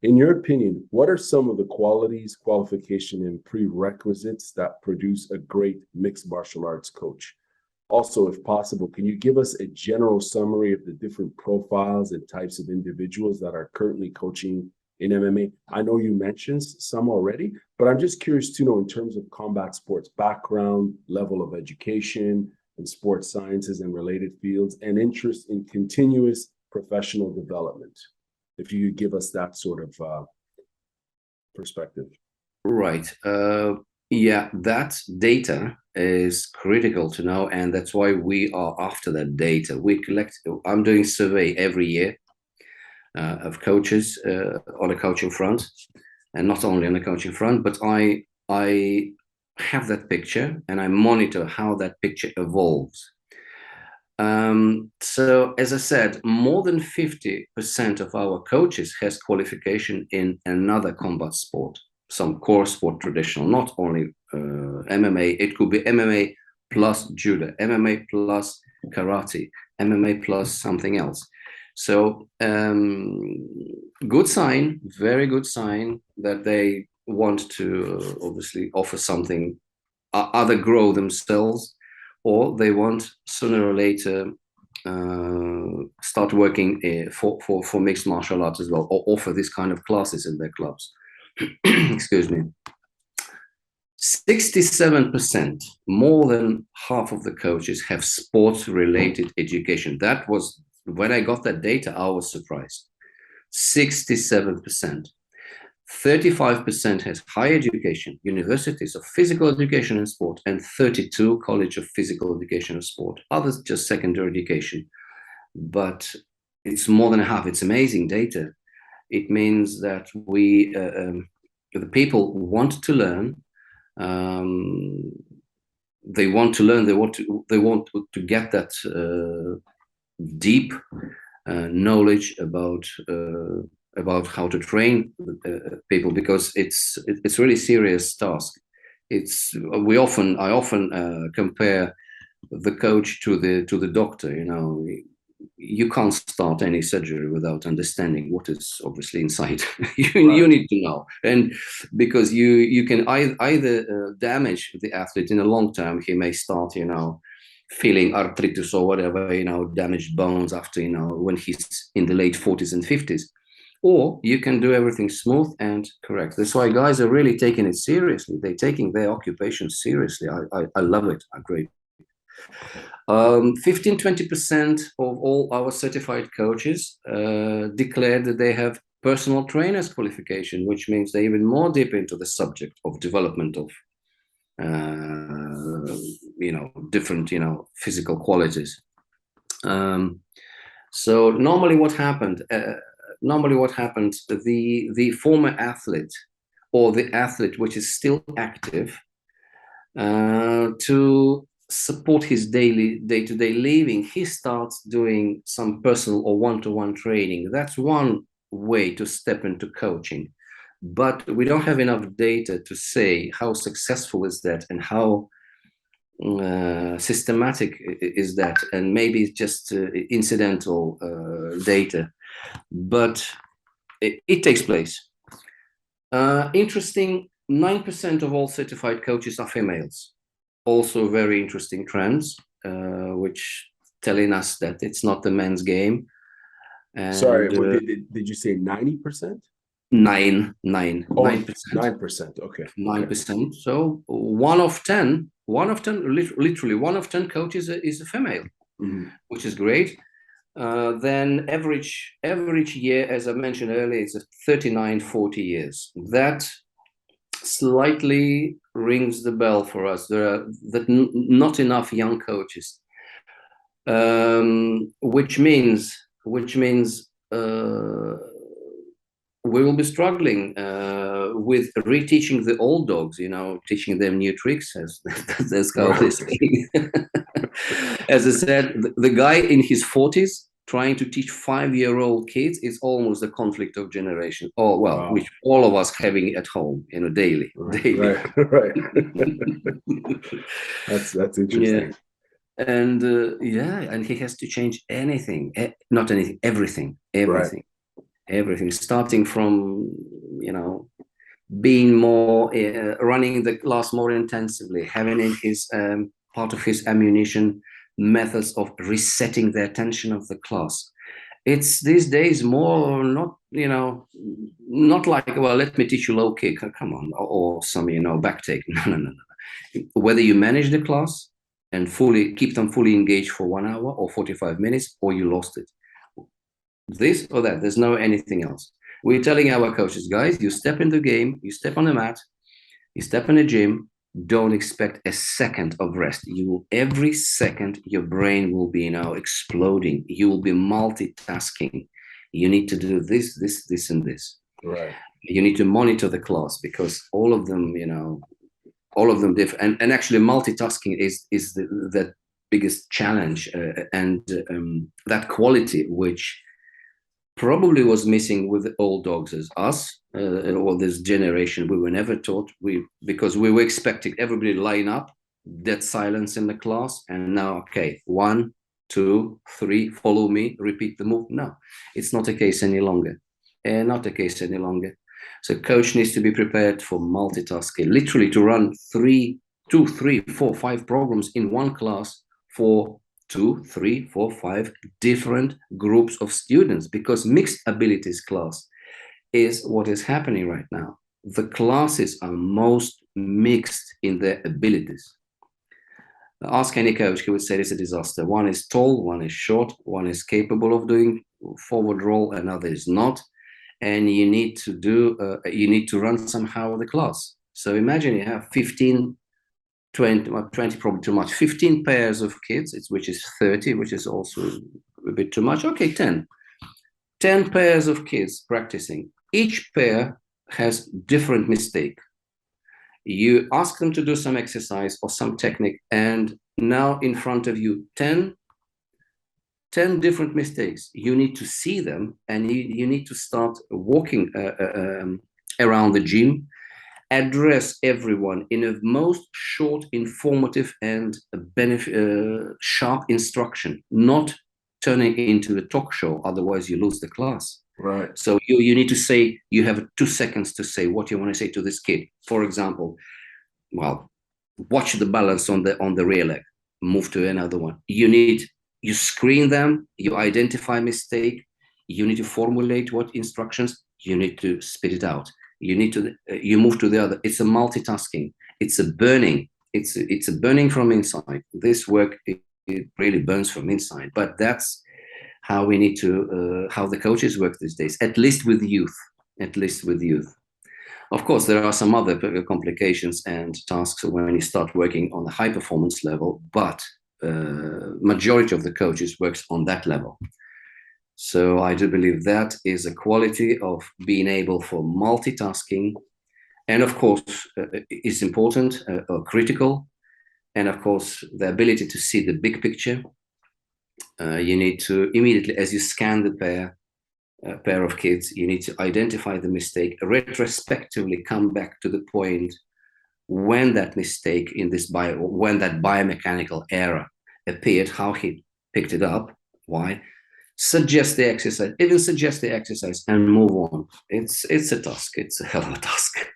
In your opinion, what are some of the qualities, qualification, and prerequisites that produce a great mixed martial arts coach? Also, if possible, can you give us a general summary of the different profiles and types of individuals that are currently coaching in MMA? I know you mentioned some already, but I'm just curious to know in terms of combat sports background, level of education, and sports sciences and related fields, and interest in continuous professional development. If you could give us that sort of perspective. Right. Yeah, that data is critical to know, and that's why we are after that data. I'm doing survey every year of coaches on a coaching front, and not only on the coaching front, but I have that picture and I monitor how that picture evolves. So as I said, more than 50% of our coaches has qualification in another combat sport, some core sport traditional, not only MMA. It could be MMA plus judo, MMA plus karate, MMA plus something else. So good sign, very good sign that they want to obviously offer something, either grow themselves, or they want sooner or later start working for mixed martial arts as well, or offer this kind of classes in their clubs. Excuse me. 67%, more than half of the coaches have sports-related education. That was, when I got that data, I was surprised. 67%. 35% has higher education, universities of physical education and sport, and 32 college of physical education and sport. Others just secondary education. But it's more than half. It's amazing data. It means that the people want to learn. They want to learn. They want to get that deep knowledge about how to train people, because it's really serious task. I often compare the coach to the doctor. You know, you can't start any surgery without understanding what is obviously inside. You need to know, and because you can either damage the athlete in the long term. He may start, feeling arthritis or whatever, damaged bones after, when he's in the late 40s and 50s. Or you can do everything smooth and correct. That's why guys are really taking it seriously. They're taking their occupation seriously. I love it. I agree. 15-20% of all our certified coaches declared that they have personal trainers qualification, which means they're even more deep into the subject of development of different physical qualities. So normally what happened, the former athlete or the athlete which is still active, to support his day-to-day living, he starts doing some personal or one-to-one training. That's one way to step into coaching, but we don't have enough data to say how successful is that and how systematic is that, and maybe it's just incidental data, but it takes place. Interesting, 9% of all certified coaches are females. Also very interesting trends, which telling us that it's not the men's game. And, sorry, did you say 90%? 9%. 9%. Okay. 9%. So one of 10, literally one of 10 coaches is a female, which is great. Then average year, as I mentioned earlier, is 39-40 years. That slightly rings the bell for us. There are not enough young coaches, which means we will be struggling with reteaching the old dogs, teaching them new tricks, as Carl is saying. As I said, the guy in his 40s trying to teach 5-year-old kids is almost a conflict of generation. Oh, well, wow. Which all of us having at home, daily. Right. That's interesting. Yeah. And and he has to change everything. Right. everything, starting from, being more, running the class more intensively, having in his part of his ammunition methods of resetting the attention of the class. It's these days more not, not like, well, let me teach you low kick, come on, or some, back take. No. Whether you manage the class and keep them fully engaged for 1 hour or 45 minutes, or you lost it. This or that, there's no anything else. We're telling our coaches, guys, you step in the game, you step on the mat, you step in the gym, don't expect a second of rest. Every second, your brain will be now exploding. You will be multitasking. You need to do this, and this. Right. You need to monitor the class, because all of them different. And actually, multitasking is the biggest challenge, and that quality which probably was missing with the old dogs as us, or this generation. We were never taught, because we were expecting everybody to line up, dead silence in the class, and now, okay, 1, 2, 3, follow me, repeat the move. No, it's not the case any longer. Not the case any longer. So coach needs to be prepared for multitasking, literally to run 2, 3, 4, 5 programs in one class for 2, 3, 4, 5 different groups of students, because mixed abilities class is what is happening right now. The classes are most mixed in their abilities. Ask any coach, he would say it's a disaster. One is tall, one is short, one is capable of doing forward roll, another is not. And you need to run somehow the class. So imagine you have 15, 20 probably too much, 15 pairs of kids, which is 30, which is also a bit too much. Okay, 10 pairs of kids practicing. Each pair has different mistake. You ask them to do some exercise or some technique, and now in front of you, 10 different mistakes. You need to see them, and you need to start walking around the gym, address everyone in a most short, informative, and sharp instruction, not turning into a talk show. Otherwise, you lose the class. Right. So you need to say, you have 2 seconds to say what you want to say to this kid. For example, well, watch the balance on the rear leg, move to another one. You screen them, you identify mistake, you need to formulate what instructions, you need to spit it out. You move to the other. It's a multitasking. It's a burning. It's a burning from inside. This work, it really burns from inside. But that's how we need to, how the coaches work these days, at least with youth. Of course, there are some other complications and tasks when you start working on the high performance level, but majority of the coaches works on that level. So I do believe that is a quality of being able for multitasking, and of course is important or critical, and of course the ability to see the big picture. You need to immediately, as you scan the pair of kids, you need to identify the mistake, retrospectively come back to the point when that mistake when that biomechanical error appeared, how he picked it up, why, suggest the exercise, and move on. It's a task. It's a hell of a task.